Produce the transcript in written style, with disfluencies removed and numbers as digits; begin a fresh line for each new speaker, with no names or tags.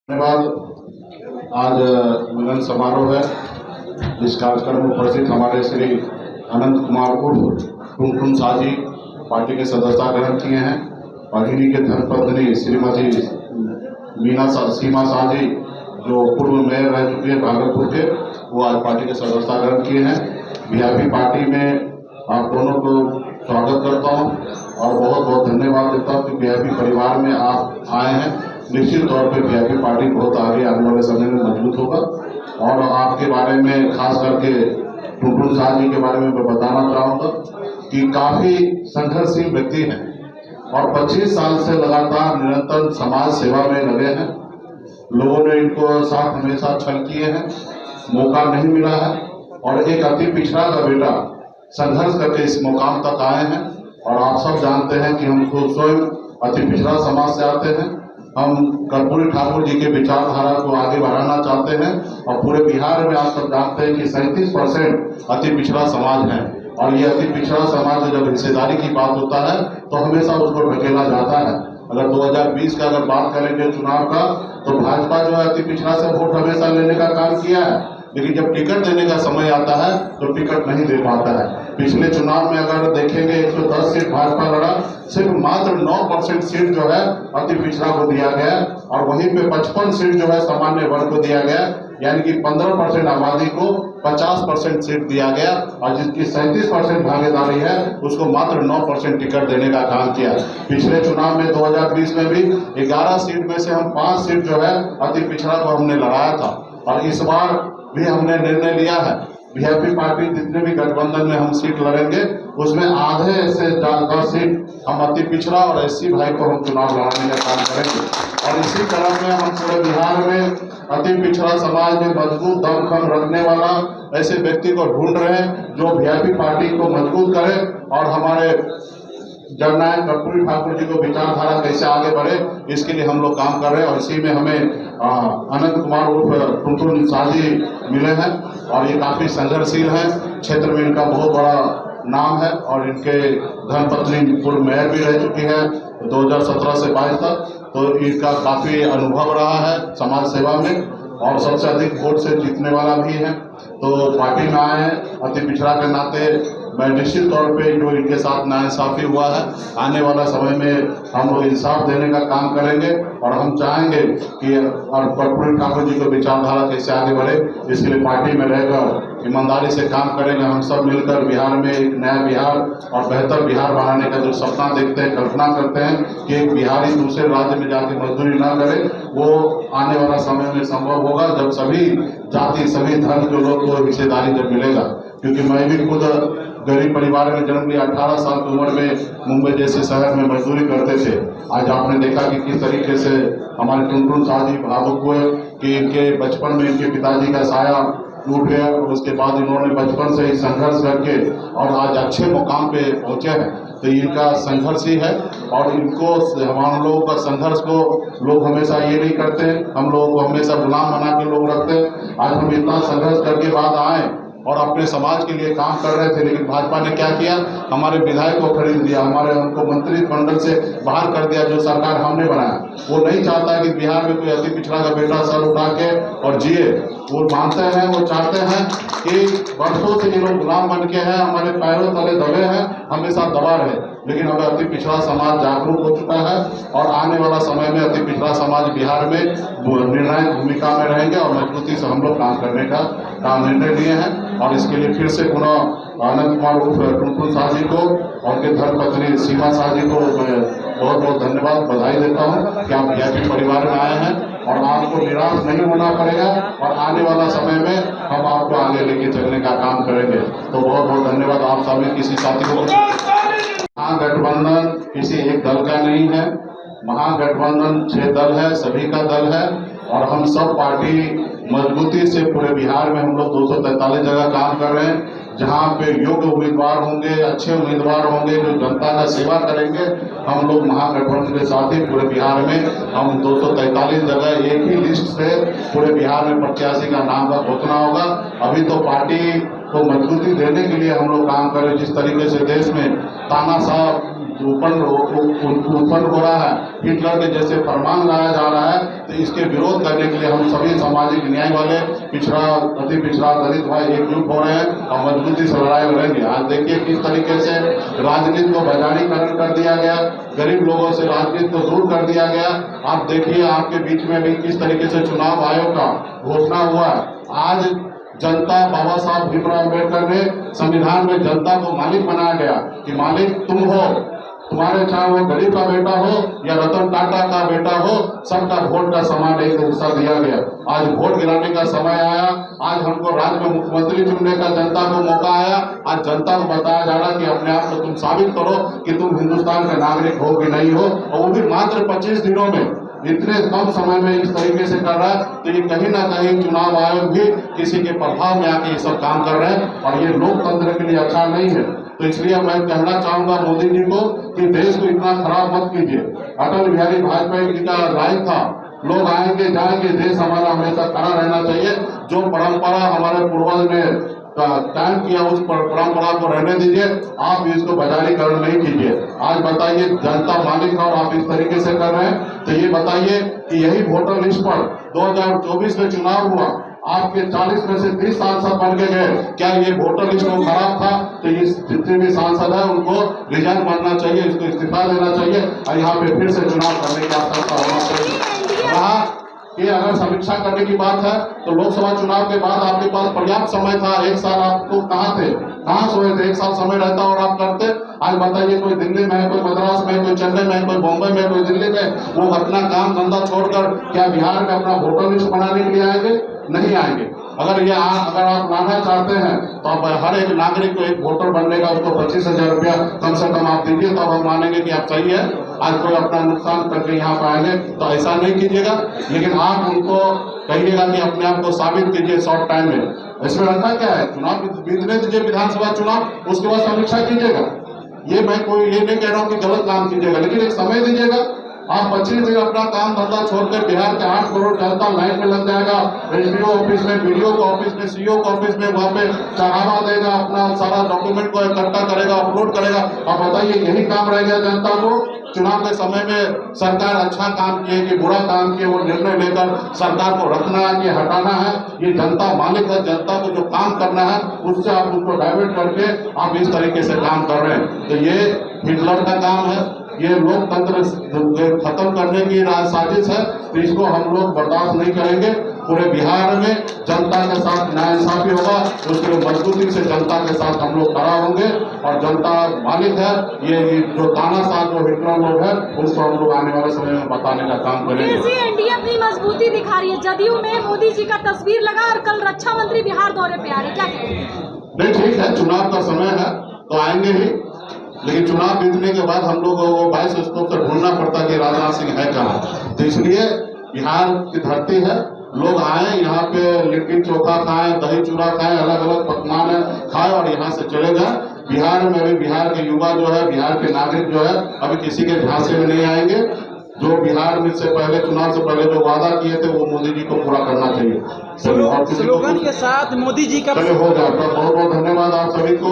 धन्यवाद। आज मिलन समारोह है। इस कार्यक्रम में उपस्थित हमारे श्री अनंत कुमार उर्फ टुनटुन शाह जी पार्टी के सदस्यता ग्रहण किए हैं और इन्हीं के धर्मपत्नी श्रीमती सीमा शाह जी जो पूर्व मेयर रह चुके हैं भागलपुर के, वो आज पार्टी के सदस्यता ग्रहण किए हैं। वीआईपी पार्टी में आप दोनों को स्वागत करता हूँ और बहुत बहुत धन्यवाद देता हूँ कि वीआईपी परिवार में आप आए हैं। निश्चित तौर पे वीआईपी पार्टी बहुत आगे आने वाले समय में मजबूत होगा और आपके बारे में खास करके टुनटुन शाह जी के बारे में मैं बताना चाहूँगा कि काफ़ी संघर्षशील व्यक्ति हैं और 25 साल से लगातार निरंतर समाज सेवा में लगे हैं। लोगों ने इनको साथ हमेशा छल किए हैं, मौका नहीं मिला है और एक अति पिछड़ा का बेटा संघर्ष करके इस मुकाम तक आए हैं। और आप सब जानते हैं कि हम खुद स्वयं अति पिछड़ा समाज से आते हैं। हम कर्पूरी ठाकुर जी के विचारधारा को आगे बढ़ाना चाहते हैं और पूरे बिहार में आप सब जानते हैं कि 37% अति पिछड़ा समाज है और ये अति पिछड़ा समाज जब हिस्सेदारी की बात होता है तो हमेशा उसको ढकेला जाता है। अगर 2020 का अगर बात करेंगे चुनाव का, तो भाजपा जो है अति पिछड़ा से वोट हमेशा लेने का काम किया है, लेकिन जब टिकट देने का समय आता है तो टिकट नहीं दे पाता है। पिछले चुनाव में अगर देखेंगे 110 सीट भाजपा लड़ा, सिर्फ मात्र 9% सीट जो है अति पिछड़ा को दिया गया और वहीं पे 55 सीट जो है सामान्य वर्ग को दिया गया, यानी कि 15% आबादी को 50% सीट दिया गया और जिसकी 37% भागीदारी है उसको मात्र 9% टिकट देने का काम किया। पिछले चुनाव में 2020 में भी 11 सीट में से हम 5 सीट जो है अति पिछड़ा को हमने लड़ाया था और इस बार भी हमने निर्णय लिया है वीआईपी पार्टी जितने भी गठबंधन में हम सीट लड़ेंगे उसमें आधे से ज्यादा सीट हम अति पिछड़ा और एससी भाई को हम चुनाव लड़ाने का काम करेंगे। और इसी क्रम में हम पूरे बिहार में अति पिछड़ा समाज में मजबूत दमखम रखने वाला ऐसे व्यक्ति को ढूंढ रहे हैं जो वीआईपी पार्टी को मजबूत करे और हमारे जननायक कर्पूरी ठाकुर जी को विचारधारा कैसे आगे बढ़े इसके लिए हम लोग काम कर रहे हैं। और इसी में हमें अनंत कुमार उर्फ टुनटुन शाह जी मिले हैं और ये काफ़ी संघर्षशील हैं। क्षेत्र में इनका बहुत बड़ा नाम है और इनके धर्मपत्नी पूर्व मेयर भी रह चुकी है 2017 से 22 तक, तो इनका काफ़ी अनुभव रहा है समाज सेवा में और सबसे अधिक वोट से जीतने वाला भी है। तो पार्टी में आए हैं अति पिछड़ा के नाते मैं निश्चित तौर पे जो इनके साथ नाइंसाफी हुआ है आने वाला समय में हम लोग इंसाफ देने का काम करेंगे और हम चाहेंगे कि कर्पूरी ठाकुर जी को विचारधारा कैसे आगे बढ़े इसके लिए पार्टी में रहकर ईमानदारी से काम करेंगे। हम सब मिलकर बिहार में एक नया बिहार और बेहतर बिहार बनाने का जो सपना देखते हैं, कल्पना करते हैं कि एक बिहारी दूसरे राज्य में जाके मजदूरी ना करे, वो आने वाला समय में संभव होगा जब सभी जाति सभी धर्म के लोग को हिस्सेदारी जब मिलेगा। क्योंकि मैं भी खुद गरीब परिवार में जन्म लिया, 18 साल की उम्र में मुंबई जैसे शहर में मजदूरी करते थे। आज आपने देखा कि किस तरीके से हमारे टुनटुन शाह जी भावुक हुए कि इनके बचपन में इनके पिताजी का साया टूट गया और उसके बाद इन्होंने बचपन से ही संघर्ष करके और आज अच्छे मुकाम पे पहुंचे हैं। तो इनका संघर्ष ही है और इनको हम लोगों का संघर्ष को लोग हमेशा ये नहीं करते, हम लोगों को हमेशा गुलाम बना के लोग रखते हैं। आज हम इतना संघर्ष करके बाद आए और अपने समाज के लिए काम कर रहे थे, लेकिन भाजपा ने क्या किया, हमारे विधायक को खरीद लिया, हमारे हमको मंत्रिमंडल से बाहर कर दिया जो सरकार हमने बनाया। वो नहीं चाहता कि बिहार में कोई अति पिछड़ा का बेटा सर उठा के और जिए। वो मानते हैं, वो चाहते हैं कि वर्षों से ये लोग गुलाम बन के हैं, हमारे पैरों तले दबे हैं, हमेशा दबा रहे। लेकिन अब अति पिछड़ा समाज जागरूक हो चुका है और आने वाला समय में अति पिछड़ा समाज बिहार में निर्णायक भूमिका में रहेंगे और मजबूती से हम लोग काम करने का निर्णय लिए हैं। और इसके लिए फिर से पुनः अनंत कुमार उर्फ टुनटुन शाह जी को और उनके धर्मपत्नी सीमा शाह जी को मैं बहुत बहुत धन्यवाद बधाई देता हूँ कि आप वीआईपी परिवार में आए हैं और आपको निराश नहीं होना पड़ेगा और आने वाला समय में हम आपको आगे लेके चलने का काम करेंगे। तो बहुत बहुत धन्यवाद। आप सभी किसी साथी को, महागठबंधन किसी एक दल का नहीं है, महागठबंधन 6 दल है, सभी का दल है और हम सब पार्टी मजबूती से पूरे बिहार में हम लोग 243 जगह काम कर रहे हैं। जहाँ पे योग्य उम्मीदवार होंगे, अच्छे उम्मीदवार होंगे जो जनता का सेवा करेंगे, हम लोग महागठबंधन के साथ ही पूरे बिहार में हम 243 जगह एक ही लिस्ट से पूरे बिहार में प्रत्याशी का नाम का घोषणा होगा। अभी तो पार्टी को मजबूती देने के लिए हम लोग काम करें। जिस तरीके से देश में तानाशाह उत्पन्न हो रहा है, हिटलर के जैसे फरमान लाया जा रहा है, तो इसके विरोध करने के लिए हम सभी सामाजिक न्याय वाले पिछड़ा, अति पिछड़ा, दलित भाई एकजुट हो रहे हैं और मजबूती से लड़ाई लड़ेंगे। आज देखिए किस तरीके से राजनीति को बजारीकरण कर दिया गया, गरीब लोगों से राजनीति को दूर कर दिया गया। आप देखिए आपके बीच में भी किस तरीके से चुनाव आयोग का घोषणा हुआ। आज जनता, बाबा साहब भीमराव अम्बेडकर ने संविधान में जनता को मालिक बनाया गया कि मालिक तुम हो, तुम्हारे चाहे वो गरीब का बेटा हो या रतन टाटा का बेटा हो, सबका वोट का समान एक हिस्सा दिया गया। आज वोट गिराने का समय आया, आज हमको राज्य में मुख्यमंत्री चुनने का जनता को मौका आया। आज जनता को बताया जा रहा है कि अपने आप को तुम साबित करो कि तुम हिंदुस्तान के नागरिक हो कि नहीं हो, और वो भी मात्र 25 दिनों में, इतने कम समय में इस तरीके से कर रहा है। तो ये कहीं ना कहीं चुनाव आयोग भी किसी के प्रभाव में आके ये सब काम कर रहे हैं और ये लोकतंत्र के लिए अच्छा नहीं है। तो इसलिए मैं कहना चाहूंगा मोदी जी को कि देश को इतना खराब मत कीजिए। अटल बिहारी वाजपेयी जी का लाइन था, लोग आएंगे जाएंगे, देश हमारा हमेशा खड़ा रहना चाहिए। जो परंपरा हमारे पूर्वज ने कायम किया उस परंपरा को रहने दीजिए, आप इसको बाजारीकरण नहीं कीजिए। आज बताइए जनता मालिक है और आप इस तरीके से कर रहे हैं, तो ये बताइए कि यही वोटर लिस्ट पर 2024 में चुनाव हुआ, आपके 40 में से 30 सांसद बन के गए, क्या ये वोटर लिस्ट में खराब था? तो ये जितने भी सांसद है उनको रिजाइन मानना चाहिए, इसको इस्तीफा देना चाहिए और यहाँ पे फिर से चुनाव करने की आवश्यकता होना चाहिए। ये अगर समीक्षा करने की बात है तो लोकसभा चुनाव के बाद आपके पास पर्याप्त समय था। 1 साल आपको कहाँ थे, कहाँ सोए थे? 1 साल समय रहता और आप करते। आज बताइए कोई दिल्ली में है, कोई मद्रास में, कोई चेन्नई में, कोई बॉम्बे में, कोई दिल्ली में, वो अपना काम धंधा छोड़कर क्या बिहार में अपना वोटर लिस्ट बनाने के लिए आएंगे? नहीं आएंगे। अगर आप लाना चाहते हैं तो आप हर एक नागरिक को एक वोटर बनने का उसको 25,000 रुपया कम से कम आप दीजिए, तब हम मानेंगे कि आप सही है। आज कोई अपना नुकसान करके यहाँ पर आएंगे तो ऐसा नहीं कीजिएगा, लेकिन आप उनको कहिएगा कि अपने आप को साबित कीजिए शॉर्ट टाइम में। इसमें रखा क्या है, चुनाव बीतने दीजिए, विधानसभा चुनाव, उसके बाद समीक्षा कीजिएगा। ये मैं कोई ये नहीं कह रहा हूँ कि गलत काम कीजिएगा, लेकिन एक समय दीजिएगा। आप 25 दिन अपना काम धंधा छोड़कर बिहार के 8 करोड़ जनता लाइन में लग जाएगा, एसडीओ ऑफिस में, बीडीओ के ऑफिस में, सीईओ के ऑफिस में, वहाँ पे चढ़ावा देगा, अपना सारा डॉक्यूमेंट को इकट्ठा करेगा, अपलोड करेगा। आप बताइए यही काम रह गया जनता को? चुनाव के समय में सरकार अच्छा काम किए कि बुरा काम किए, वो निर्णय लेकर सरकार को रखना है कि हटाना है, ये जनता मालिक है। जनता को जो काम करना है उससे आप उसको डाइवर्ट करके आप इस तरीके से काम कर रहे हैं, तो ये हिटलर का काम है, ये लोकतंत्र खत्म करने की साजिश है। तो इसको हम लोग बर्दाश्त नहीं करेंगे। पूरे बिहार में जनता के साथ नाइंसाफी होगा, उसके लिए मजबूती से जनता के साथ हम लोग खड़ा होंगे और जनता मालिक है। ये जो तानाशाह जो हिटलर लोग है उसको हम लोग आने वाले समय में बताने का काम करेंगे।
एनडीए अपनी मजबूती दिखा रही है, जदयू में मोदी जी का तस्वीर लगा और कल रक्षा मंत्री बिहार दौरे पे आ रहे, क्या कहेंगे?
नहीं, ठीक है, चुनाव का समय है तो आएंगे ही, लेकिन चुनाव बीतने के बाद हम लोग वो 22 स्कोप से ढूंढना पड़ता है कि राजनाथ सिंह है कहाँ। तो इसलिए बिहार की धरती है, लोग आए यहाँ पे लिट्टी चोखा खाएं, दही चूड़ा खाएं, अलग अलग पकवान खाएं और यहाँ से चले जाएं। बिहार में भी बिहार के युवा जो है, बिहार के नागरिक जो है, अभी किसी के झांसे में नहीं आएंगे। जो बिहार में से पहले चुनाव से पहले जो वादा किए थे वो मोदी जी को पूरा करना चाहिए।
स्लोगन के साथ मोदी जी का
हो जाए। बहुत बहुत धन्यवाद आप सभी को।